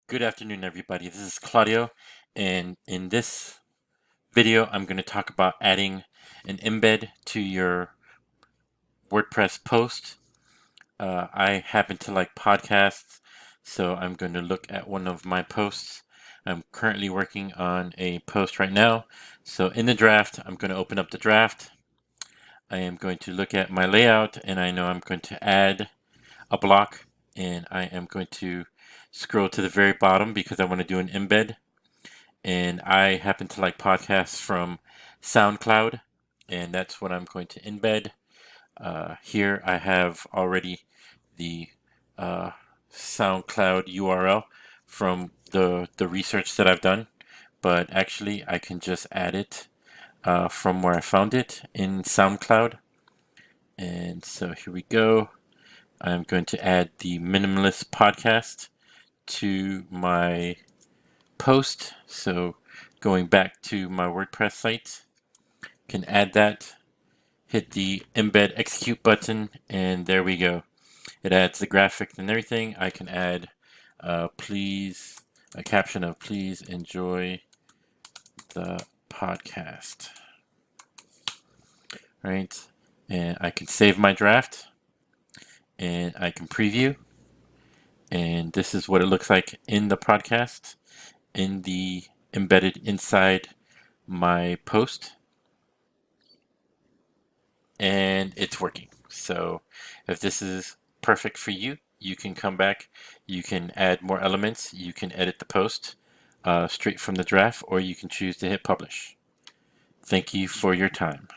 Good afternoon, everybody. This is Claudio, and in this video, I'm going to talk about adding an embed to your WordPress post. I happen to like podcasts, so I'm going to look at one of my posts. I'm currently working on a post right now. So in the draft, I'm going to open up the draft. I am going to look at my layout, and I know I'm going to add a block, and I am going to scroll to the very bottom because I want to do an embed. And I happen to like podcasts from SoundCloud, and that's what I'm going to embed. Here I have already the uh, SoundCloud URL from the research that I've done, but actually I can just add it from where I found it in SoundCloud. And so here we go. I'm going to add the Minimalist podcast to my post. So going back to my WordPress site, can add that, hit the embed execute button, and there we go. It adds the graphic and everything. I can add please, a caption of please enjoy the podcast, right? And I can save my draft and I can preview. And this is what it looks like in the podcast, in the embedded inside my post. And it's working. So if this is perfect for you, you can come back, you can add more elements, you can edit the post straight from the draft, or you can choose to hit publish. Thank you for your time.